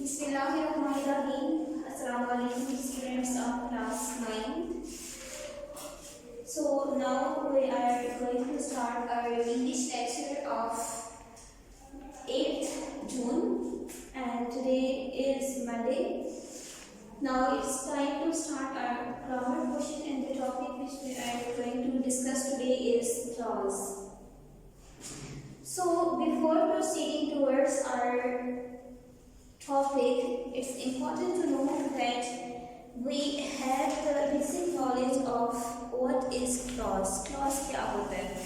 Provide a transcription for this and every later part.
Bismillahirrahmanirrahim. Assalamu alaikum students of class 9. So now we are going to start our English lecture of 8th June and today is Monday. Now it's time to start our grammar portion and the topic which we are going to discuss today is clause. So before proceeding towards our topic, it's important to know that we have the basic knowledge of what is clause. Clause क्या होता है?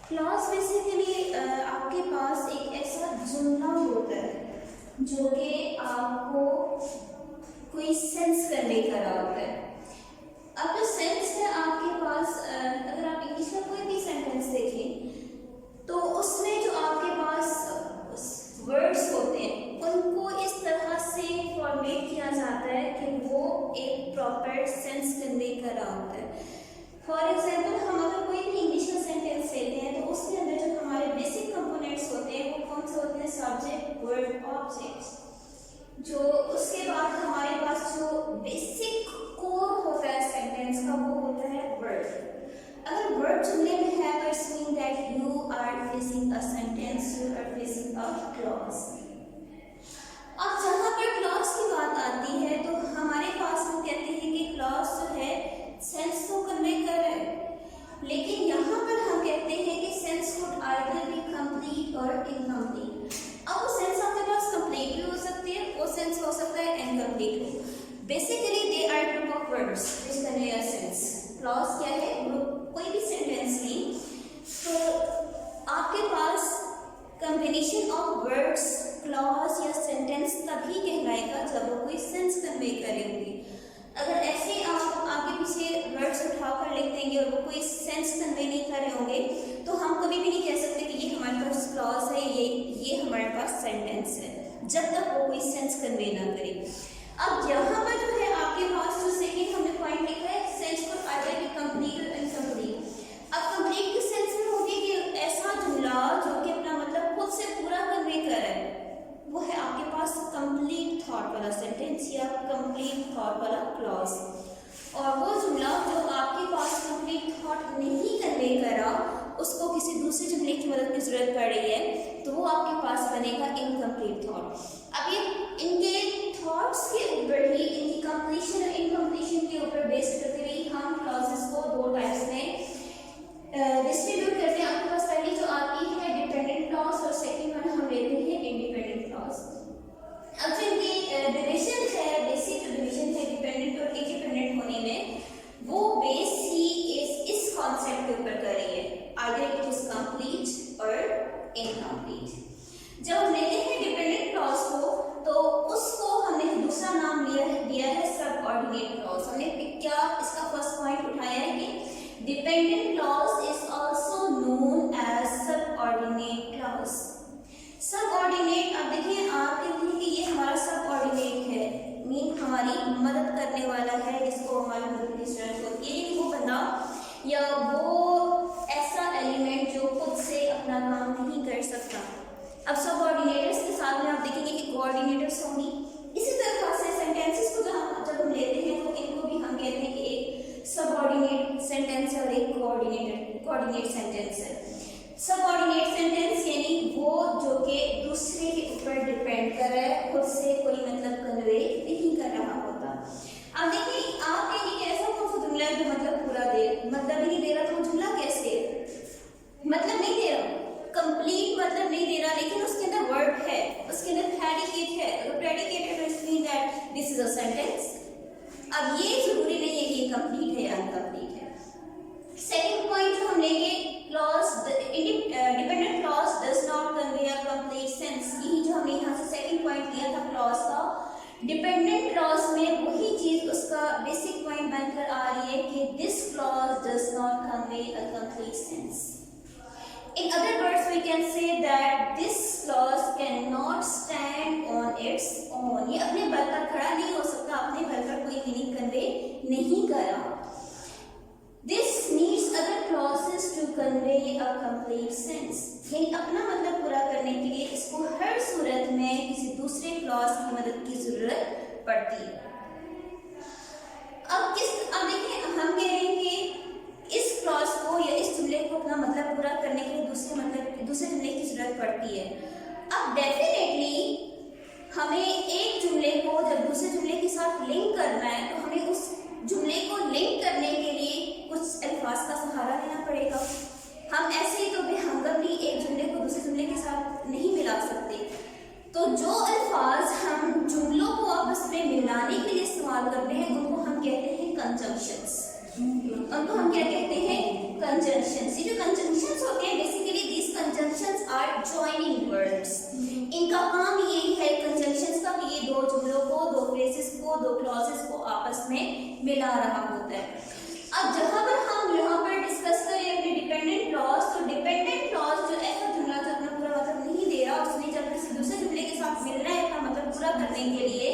Clause basically आपके पास एक ऐसा जुमला होता है जो कि आपको कोई सेंस करने का होता है. अब जो सेंस है आपके पास, अगर आप इंग्लिश में कोई भी सेंटेंस देखें तो उसमें जो आपके पास वर्ड्स होते हैं उनको इस तरह से फॉर्मेट किया जाता है कि वो एक प्रॉपर सेंस करने का होता है. फॉर एग्जांपल, हम अगर कोई भी इंग्लिश में सेंटेंस लेते हैं तो उसके अंदर जो हमारे बेसिक कंपोनेंट्स होते हैं वो कौन से होते हैं? Subject, verb, object. जो उसके बाद हमारे पास जो बेसिक कोर होता है सेंटेंस का वो होता है वर्ब. अगर वर्ब जुमले में है तो it's mean that you are facing a sentence, you are facing a clause. अब जहाँ पर क्लॉज की बात आती है तो हमारे पास हम कहते हैं कि क्लॉज जो है सेंस तो कन्वे कर रहा है, लेकिन यहाँ पर हम कहते हैं कि sense could either be complete और इनकम्प्लीट. अब वो सेंस आपके पास कंप्लीट भी हो सकती है, वो सेंस हो सकता है इनकम्प्लीट हो. Basically they are group of words which convey a sense. Clause क्या है? कोई भी सेंटेंस ली तो आपके पास कॉम्बिनेशन ऑफ वर्ड्स, क्लॉज या सेंटेंस तभी कहलाएगा जब वो कोई सेंस कन्वे करेंगे. अगर ऐसे आप आगे पीछे वर्ड्स उठा कर लिख देंगे और वो कोई सेंस कन्वे नहीं कर रहे होंगे तो हम कभी भी नहीं कह सकते कि ये हमारे पास क्लॉज है, ये हमारे पास सेंटेंस है, जब तक वो कोई सेंस कन्वे ना करे. अब यहाँ पर जो है आपके पास जो सेकेंड हमने पॉइंट लिखा है, सेंस को आइदर बी कंप्लीट और इनकम्प्लीट. अब कंप्लीट के सेंस में होगी कि ऐसा जुमला जो कि अपना मतलब खुद से पूरा कन्वे कर रहा है, वो है आपके पास कंप्लीट थॉट वाला सेंटेंस या कंप्लीट थॉट वाला क्लॉज. और वो जुमला जो आपके पास कंप्लीट थॉट नहीं कन्वे करा, उसको किसी दूसरे जुमले की मदद की जरूरत पड़ रही है, तो वो आपके पास बनेगा इनकम्प्लीट थॉट. अब ये इनके थॉट्स के ऊपर ही, इनकी कंप्लीशन और इनकम्प्लीशन के ऊपर बेस्ड करते हुए हम क्लॉजेस को दो टाइप्स में डिस्ट्रीब्यूट करते हैं. आपके पास पहली जो आती है डिपेंडेंट क्लॉज और सेकंड वन हम लेते हैं इंडिपेंडेंट क्लॉज. अब जो इनकी डिवीजन है, बेसिक जो डिवीजन है डिपेंडेंट और इंडिपेंडेंट होने में, वो बेस ही इस कॉन्सेप्ट के ऊपर कर रही है, आइदर इट इज कंप्लीट और इनकम्प्लीट. जब हम लेते हैं डिपेंडेंट क्लॉज को तो उसको हमने दूसरा नाम दिया है सबऑर्डिनेट क्लॉज. हमने क्या इसका फर्स्ट पॉइंट उठाया है कि dependent clause is also known as subordinate clause. Subordinate, अब देखिए आप कहते हैं कि ये हमारा सबऑर्डिनेट है, मीन हमारी मदद करने वाला है, जिसको हमारी मदद की जरूरत होती है, लेकिन वो बंदा या वो ऐसा एलिमेंट जो खुद से अपना काम नहीं कर सकता. अब सबऑर्डिनेटर्स के साथ में आप देखेंगे कि कोऑर्डिनेटर्स होंगी. इसी तरह से सेंटेंसेस को जब हम लेते हैं तो इनको भी हम कहते हैं कि एक सबऑर्डिनेट सेंटेंस है और एक कोऑर्डिनेट सेंटेंस है. सबऑर्डिनेट सेंटेंस यानी वो जो कि दूसरे के ऊपर डिपेंड कर रहा है, खुद से कोई मतलब कन्वे नहीं कर रहा होता. अब देखिए आप कहेंगे कि ऐसा कौन सा जुमला है जो मतलब पूरा मतलब ही नहीं दे रहा, तो जुमला कैसे मतलब नहीं दे रहा, कंप्लीट मतलब नहीं दे रहा, लेकिन उसके अंदर वर्ब है, उसके अंदर प्रेडिकेट है. अगर प्रेडिकेट है तो it's mean that this is a sentence. अब ये जरूरी नहीं है कि कंप्लीट है या अनकंप्लीट है. सेकंड पॉइंट जो हम लेंगे, clause dependent clause does not convey a complete sense. यही जो हमने यहाँ से सेकंड पॉइंट लिया था क्लॉज का, डिपेंडेंट क्लॉज में वही चीज उसका बेसिक पॉइंट बनकर आ रही है कि this clause does not convey a complete sense. In other words, we can say that this clause cannot stand on its own. ये अपने बल पर खड़ा नहीं हो सकता, अपने बल पर कोई मीनिंग कन्वे नहीं कर रहा. This needs other clauses to convey a complete sense, यानी अपना मतलब पूरा करने के लिए इसको हर सूरत में किसी दूसरे क्लॉज की मदद की जरूरत पड़ती है। अब देखिए हम कह रहे हैं कि इस क्लॉज को या इस जुमले को अपना मतलब पूरा करने के लिए दूसरे जुमले की जरूरत पड़ती है। अब डेफिनेटली हमें एक जुमले को जब दूसरे जुमले के साथ लिंक करना है तो हमें उस जुमले को लिंक करने के लिए कुछ अल्फाज का सहारा लेना पड़ेगा। हम ऐसे ही तो बेहंगमली एक जुमले को दूसरे जुमले के साथ नहीं मिला सकते। तो जो अल्फाज हम जुमलों को आपस में मिलाने के लिए इस्तेमाल करते हैं उनको हम कहते हैं कंजंक्शंस। उनको हम क्या कहते हैं? कंजंक्शंस। ये जो कंजंक्शंस होते हैं basically these conjunctions are joining words. इनका काम यही है कंजंक्शंस का कि ये दो जुमलों को, दो फ्रेजेस को, दो क्लॉजेस को आपस में मिला रहा होता है। अब जहां पर हम यहाँ पर डिस्कस करें अपने डिपेंडेंट क्लॉज, तो डिपेंडेंट क्लॉज जो ऐसा जुमला जो अपना पूरा मतलब नहीं दे रहा, उसने जब किसी दूसरे जुमले के साथ मिलना है अपना मतलब पूरा करने के लिए,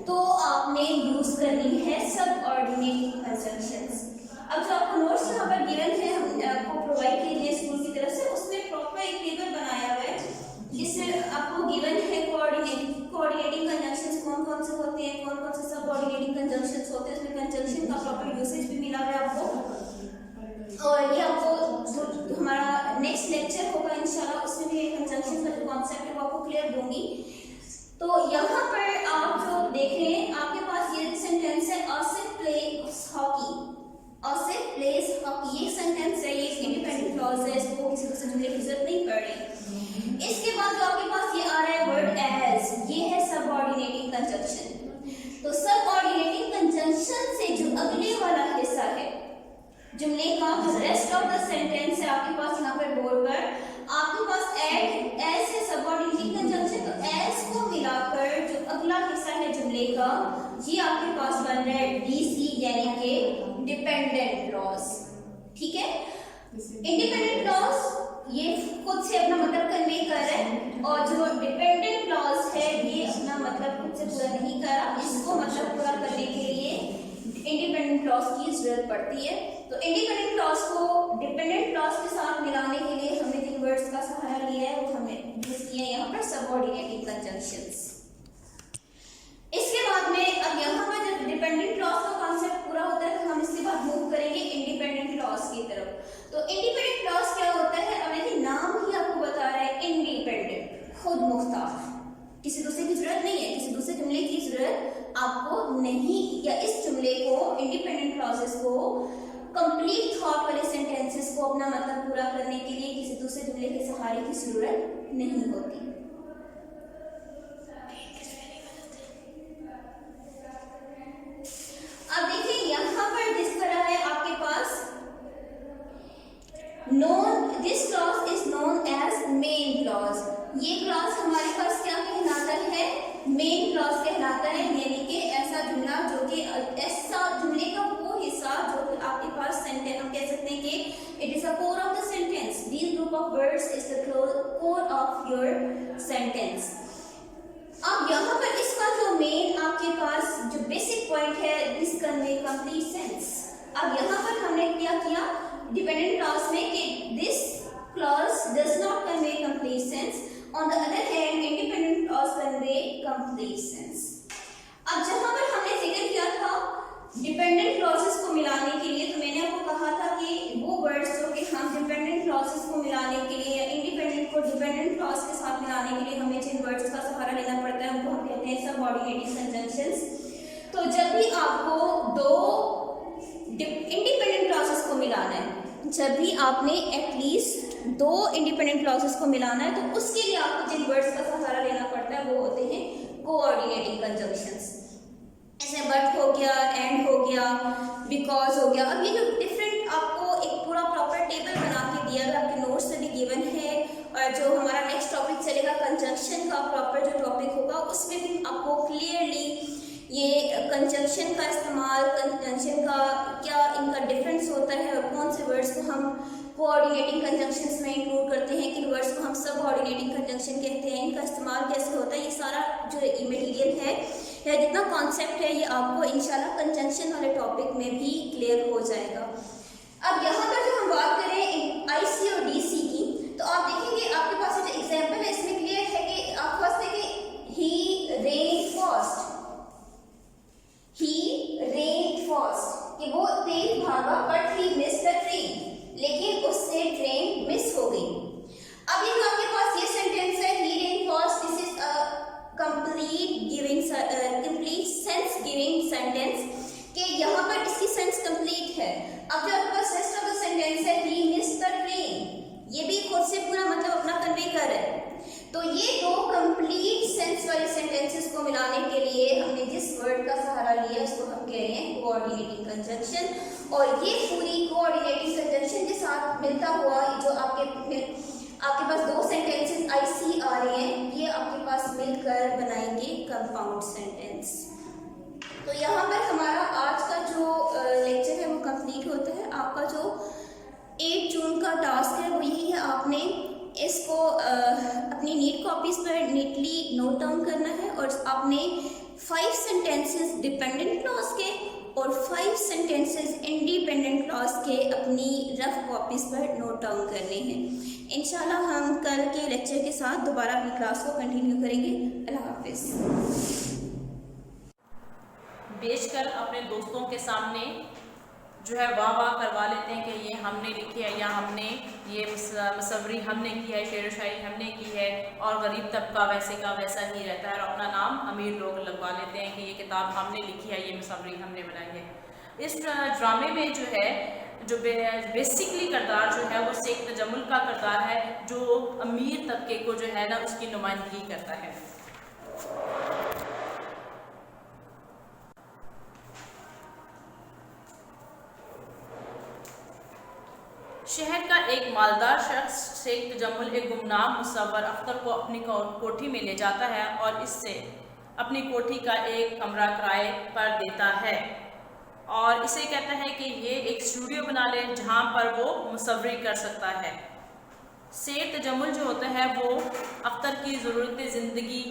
तो आपने यूज करनी है सबऑर्डिनेट कंजंक्शंस। अब जो आपको नोट्स यहाँ पर गिवन है, हम आपको प्रोवाइड किए हैं स्कूल की तरफ से, उसमें प्रॉपर एक टेबल बनाया हुआ है जिसमें आपको गिवन है कोऑर्डिनेटिंग कंजंक्शंस कौन कौन से होते हैं, कौन कौन से सबऑर्डिनेटिंग कंजंक्शंस होते हैं, उसमें कंजंक्शन का प्रॉपर यूसेज भी मिला हुआ है आपको। और ये आपको हमारा नेक्स्ट लेक्चर होगा इंशाल्लाह, उसमें भी कंजंक्शन का जो कॉन्सेप्ट है वो आपको क्लियर दूंगी। तो यहाँ पर आप जो देख रहे हैं आपके पास ये सेंटेंस है Asif pledge hockey. Asif pledge hockey, ये सेंटेंस है, ये इंडिपेंडेंट क्लॉज है, इसको किसी दूसरे जुमले की जरूरत नहीं पड़ रही। इसके बाद जो आपके पास ये आ रहा है वर्ड एज, ये है सबऑर्डिनेटिंग कंजंक्शन। तो सबऑर्डिनेटिंग कंजंक्शन से जो अगले वाला हिस्सा है जुमले का, जो रेस्ट ऑफ द सेंटेंस है आपके पास यहाँ पर बोर्ड पर, आपके पास एज है सबऑर्डिनेटिंग कंजंक्शन। तो एज को मिलाकर जो अगला हिस्सा है जुमले का, ये आपके पास बन रहा है डीसी, यानी कि डिपेंडेंट क्लॉज। ठीक है, इंडिपेंडेंट क्लॉज ये खुद से अपना मतलब कन्वे कर रहा है, और जो डिपेंडेंट क्लॉज है ये अपना मतलब खुद से पूरा नहीं कर रहा, इसको मतलब पूरा करने के लिए इंडिपेंडेंट क्लॉज की जरूरत पड़ती है। तो इंडिपेंडेंट क्लॉज को डिपेंडेंट क्लॉज के साथ मिलाने के लिए हमने जिन वर्ड्स का सहारा लिया है वो हमने यूज किया है यहाँ पर सबऑर्डिनेटिंग कंजंक्शंस। इसके बाद में अब यहाँ पर जब डिपेंडेंट क्लॉज का कॉन्सेप्ट पूरा होता है तो हम इसके बाद मूव करेंगे इंडिपेंडेंट क्लॉज की तरफ। तो इंडिपेंडेंट क्लॉज क्या होता है? अब देखिए नाम ही आपको बता रहा है इंडिपेंडेंट, खुद मुख्तार, किसी दूसरे की जरूरत नहीं है, किसी दूसरे जुमले की जरूरत आपको नहीं, या इस जुमले को इंडिपेंडेंट क्लॉजेस को कंप्लीट थॉट वाले सेंटेंसेस को अपना मतलब पूरा करने के लिए किसी दूसरे जुमले के सहारे की जरूरत नहीं होती। अब देखिए यहाँ पर जिस तरह है आपके पास this clause is known as main clause. ये क्लॉज हमारे पास क्या कहलाता है? मेन क्लॉज कहलाता है, यानी कि ऐसा जुमला जो कि ऐसा जुमले का वो हिस्सा जो आपके पास सेंटेंस, हम कह सकते हैं कि it is a core of the sentence. This group of words is the core of your sentence. अब यहाँ पर इसका जो मेन आपके पास जो बेसिक पॉइंट है, दिस कन्वे कंप्लीट सेंस। अब यहाँ पर हमने क्या किया डिपेंडेंट क्लॉज में कि this clause does not convey complete sense, on the other hand independent clause convey complete sense. अब जहाँ पर हमने जिक्र किया था डिपेंडेंट क्लॉजेस को मिलाने के लिए, तो मैंने आपको कहा था कि वो वर्ड्स जो कि हम डिपेंडेंट क्लॉजेस को मिलाने के लिए या इंडिपेंडेंट को डिपेंडेंट क्लॉज के साथ मिलाने के लिए हमें जिन वर्ड्स का सहारा लेना पड़ता है उनको हम कहते हैं सबऑर्डिनेटिंग कंजंक्शंस। तो जब भी आपको दो इंडिपेंडेंट क्लॉजेस को मिलाना है, जब भी आपने एटलीस्ट दो इंडिपेंडेंट क्लॉजेस को मिलाना है, तो उसके लिए आपको जिन वर्ड्स का सहारा लेना पड़ता है वो होते हैं कोऑर्डिनेटिंग कंजंक्शंस। जैसे बट हो गया, एंड हो गया, बिकॉज हो गया। अब ये जो डिफरेंट आपको एक पूरा प्रॉपर टेबल बना के दिया है, आपके नोट्स में भी गिवन है, और जो हमारा नेक्स्ट टॉपिक चलेगा कंजंक्शन का प्रॉपर जो टॉपिक होगा उसमें भी आपको क्लियरली ये कंजंक्शन का इस्तेमाल, कंजंक्शन का क्या इनका डिफरेंस होता है और कौन से वर्ड्स को हम कोऑर्डिनेटिंग कंजंक्शंस में इंक्लूड करते हैं, किन वर्ड्स को हम सबऑर्डिनेटिंग कंजंक्शन कहते हैं, इनका इस्तेमाल कैसे होता है, ये सारा जो मटेरियल है या जितना कॉन्सेप्ट है ये आपको इंशाल्लाह कंजंक्शन वाले टॉपिक में भी क्लियर हो जाएगा। अब यहाँ पर जो हम बात करें आईसी और और ये पूरी कोऑर्डिनेटिव कंजंक्शन के साथ मिलता हुआ जो आपके पास दो सेंटेंसेस आई सी आ रहे हैं, ये आपके पास मिलकर बनाएंगे कंपाउंड सेंटेंस। तो यहाँ पर हमारा आज का जो लेक्चर है वो कंप्लीट होता है। आपका जो 8 जून का टास्क है वो यही है, आपने इसको अपनी नीट कॉपीज पर नीटली नोट डाउन करना है और आपने 5 सेंटेंसेस डिपेंडेंट क्लॉज के और 5 सेंटेंसेस इंडिपेंडेंट क्लॉज के अपनी रफ कॉपीज पर नोट डाउन करने हैं। इंशाल्लाह हम कल के लेक्चर के साथ दोबारा अपनी क्लास को कंटिन्यू करेंगे। अल्लाह हाफिज़। बेचकर अपने दोस्तों के सामने जो है वाह वाह करवा लेते हैं कि ये हमने लिखी है या हमने ये मुसव्वरी हमने की है, शेर व शायरी हमने की है, और गरीब तबका वैसे का वैसा ही रहता है और अपना नाम अमीर लोग लगवा लेते हैं कि ये किताब हमने लिखी है, ये मुसव्वरी हमने बनाई है। इस ड्रामे में जो है जो बेसिकली किरदार जो है वो शेख तजम्मुल का किरदार है, जो अमीर तबके को जो है ना उसकी नुमाइंदगी करता है। शहर का एक मालदार शख्स शेख तजम्मुल एक गुमनाम मुसव्वर अख्तर को अपनी कोठी में ले जाता है और इससे अपनी कोठी का एक कमरा किराए पर देता है और इसे कहता है कि ये एक स्टूडियो बना ले जहाँ पर वो मुसव्वरी कर सकता है। शेख तजम्मुल जो होता है वो अख्तर की ज़रूरत ज़िंदगी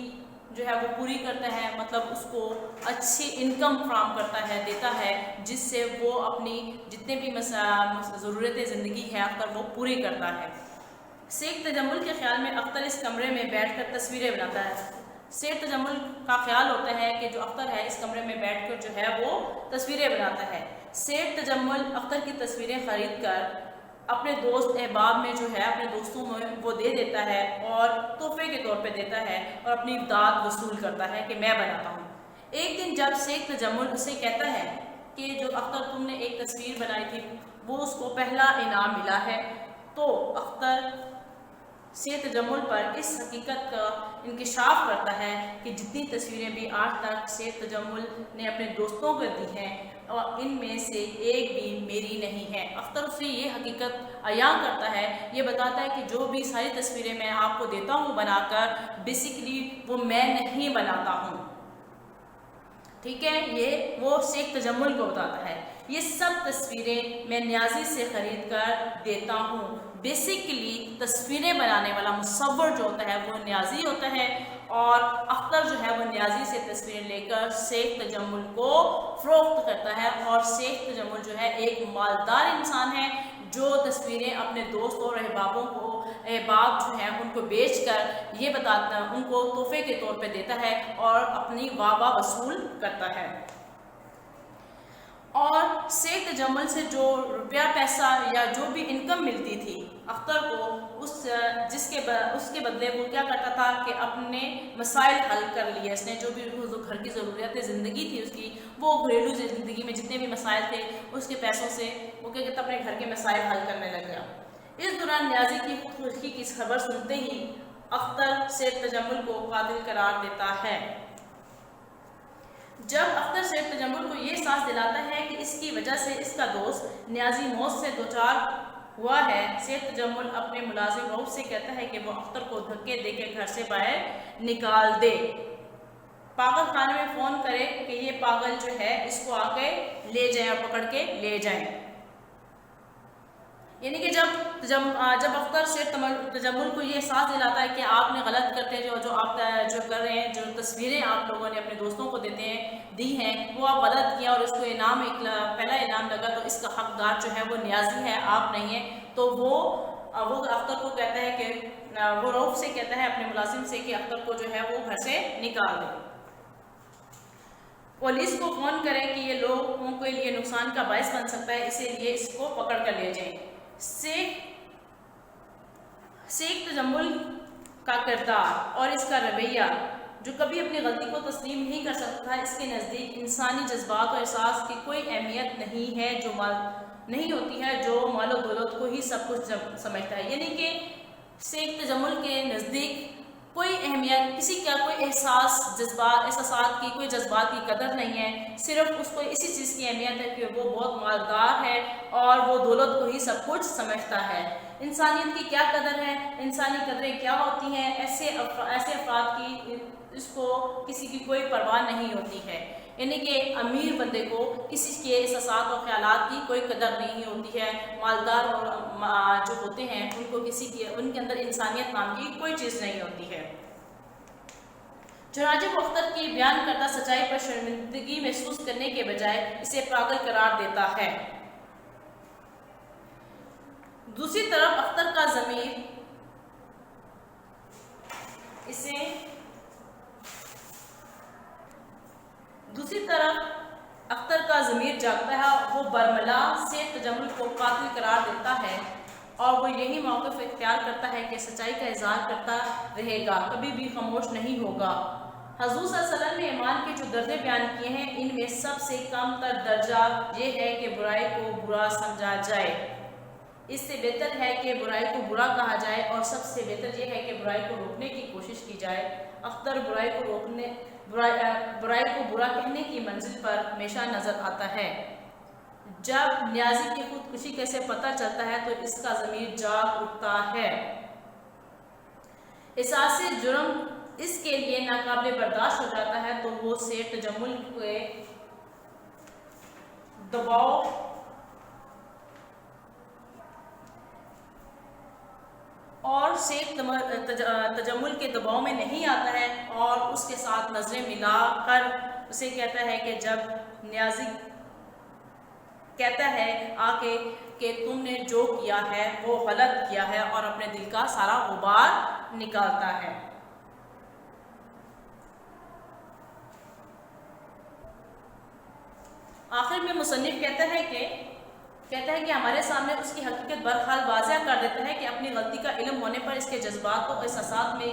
जो है वो पूरी करता है, मतलब उसको अच्छी इनकम फ्राहम करता है, देता है, जिससे वो अपनी जितने भी ज़रूरत ज़िंदगी है अख्तर वो पूरी करता है। शेख तजम्मुल के ख्याल में अख्तर इस कमरे में बैठकर तस्वीरें बनाता है। शेख तजम्मुल का ख्याल होता है कि जो अख्तर है इस कमरे में बैठकर जो है वो तस्वीरें बनाता है। शेख तजम्मुल अख्तर की तस्वीरें खरीद कर अपने दोस्त अहबाब में जो है अपने दोस्तों में वो दे देता है और तोहफे के तौर पे देता है और अपनी दाद वसूल करता है कि मैं बनाता हूँ। एक दिन जब शेख तजम्मुल उसे कहता है कि जो अख्तर तुमने एक तस्वीर बनाई थी वो उसको पहला इनाम मिला है, तो अख्तर शेख तजम्मुल पर इस हकीकत का इंकिशाफ करता है कि जितनी तस्वीरें भी आज तक शेख तजम्मुल ने अपने दोस्तों को दी हैं और इनमें से एक भी मेरी नहीं है। अख्तर उसे ये हकीकत अयां करता है, ये बताता है कि जो भी सारी तस्वीरें मैं आपको देता हूँ बनाकर, बेसिकली वो मैं नहीं बनाता हूँ, ठीक है। ये वो शेख तजम्मुल को बताता है ये सब तस्वीरें मैं न्याजी से ख़रीद कर देता हूँ। बेसिकली तस्वीरें बनाने वाला मुसव्वर जो होता है वो न्याजी होता है और अख्तर जो है वो न्याजी से तस्वीरें लेकर शेख तजम्मुल को फ़रोख्त करता है और शेख तजम्मुल जो है एक मालदार इंसान है जो तस्वीरें अपने दोस्त और अहबाबों को अहबाब जो है उनको बेचकर ये बताता उनको तोहफे के तौर पे देता है और अपनी वाह वसूल करता है। और शेख तजम्मुल से जो रुपया पैसा या जो भी इनकम मिलती थी अख्तर को उसके बदले वो क्या करता था कि अपने मसाइल हल कर लिए इसने, जो भी जो घर की ज़रूरत ज़िंदगी थी उसकी, वो घरेलू ज़िंदगी में जितने भी मसाइल थे उसके पैसों से वो क्या कहता अपने घर के मसाइल हल करने लग गया। इस दौरान न्याजी की खुदकुशी की खबर सुनते ही अख्तर शेख तजम्मुल को कातिल करार देता है। जब अख्तर शेख तजम्मुल को ये एहसास दिलाता है कि इसकी वजह से इसका दोस्त न्याजी मौत से दोचार हुआ है, शेख तजम्मुल अपने मुलाजिम रऊफ से कहता है कि वो अख्तर को धक्के देके घर से बाहर निकाल दे, पागल खाने में फ़ोन करे कि ये पागल जो है इसको आके ले जाए और पकड़ के ले जाएं। यानी कि जब अख्तर शेख तजम्मुल को ये एहसास दिलाता है कि आपने गलत करते जो आप जो कर रहे हैं, जो तस्वीरें आप लोगों ने अपने दोस्तों को दी हैं वो आप गलत किया और उसको इनाम पहला इनाम लगा, तो इसका हकदार जो है वो न्याजी है, आप नहीं है। तो वो अख्तर को कहता है कि वो रऊफ से कहता है अपने मुलाजिम से कि अख्तर को जो है वो घर से निकाल दे, पुलिस को फ़ोन करें कि ये लोगों के लिए नुकसान का बायस बन सकता है, इसीलिए इसको पकड़ कर ले जाएं। शेख तजम्मुल का किरदार और इसका रवैया जो कभी अपनी गलती को तस्लीम नहीं कर सकता है, इसके नज़दीक इंसानी जज्बात और एहसास की कोई अहमियत नहीं है जो नहीं होती है, जो मालो दौलत को ही सब कुछ समझता है। यानी कि शेख तजम्मुल के नज़दीक कोई अहमियत, किसी का कोई एहसास की, कोई जज्बात की कदर नहीं है। सिर्फ उसको इसी चीज़ की अहमियत है कि वो बहुत मालदार है और वो दौलत को ही सब कुछ समझता है। इंसानियत की क्या कदर है, इंसानी कदरें क्या होती हैं, ऐसे अफराद की इसको किसी की कोई परवाह नहीं होती है। यानी कि अमीर बंदे को किसी के एहसास और ख्यालात की कोई कदर नहीं होती है। मालदार और जो होते हैं उनको उनके अंदर इंसानियत नाम की कोई चीज़ नहीं होती है। चुनाचे वो अख्तर की बयान करता सच्चाई पर शर्मिंदगी महसूस करने के बजाय इसे पागल करार देता है। दूसरी तरफ अख्तर का ज़मीर जागता है। वो बरमला से तजम्मुल को कातिल करार देता है और वो यही मौक़िफ़ इख्तियार करता है कि सच्चाई का इज़हार करता रहेगा, कभी भी खामोश नहीं होगा। हज़ूर सल्लल्लाहु अलैहि वसल्लम ने ईमान के जो दर्जे बयान किए हैं, इनमें सबसे कम तर दर्जा ये है कि बुराई को बुरा समझा जाए। इससे बेहतर है कि बुराई को बुरा कहा जाए और सबसे बेहतर यह है कि बुराई को रोकने की कोशिश की जाए। अख्तर बुराई को बुरा कहने की मंजिल पर हमेशा नजर आता है। जब न्याजी की खुदकुशी कैसे पता चलता है तो इसका ज़मीर जाग उठता है। एहसास जुर्म इसके लिए नाकाबिल बर्दाश्त हो जाता है तो वो से तजम्मुल के दबाव तजम्मुल के दबाव में नहीं आता है और उसके साथ नजरें मिलाकर उसे कहता है कि जब न्याजी कहता है आके कि तुमने जो किया है वो गलत किया है और अपने दिल का सारा गुबार निकालता है। आखिर में मुसन्निफ कहता है कि हमारे सामने उसकी हकीकत बरहाल वाज़िया कर देता है कि अपनी गलती का इल्म होने पर इसके जज्बात और एहसासात में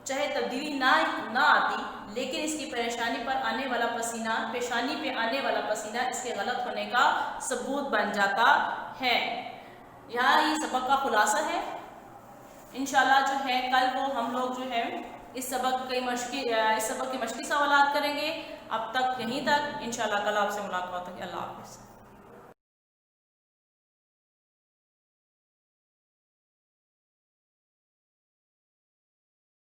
चाहे तब्दीली ना आती, लेकिन इसकी पेशानी पे आने वाला पसीना इसके गलत होने का सबूत बन जाता है। यहाँ ये सबक का खुलासा है। इंशाल्लाह जो है कल वो हम लोग जो है इस सबक के मश्की सवालात करेंगे। अब तक यहीं तक, इंशाल्लाह कल आपसे मुलाकात होगी। अल्लाह हाफ़िज़।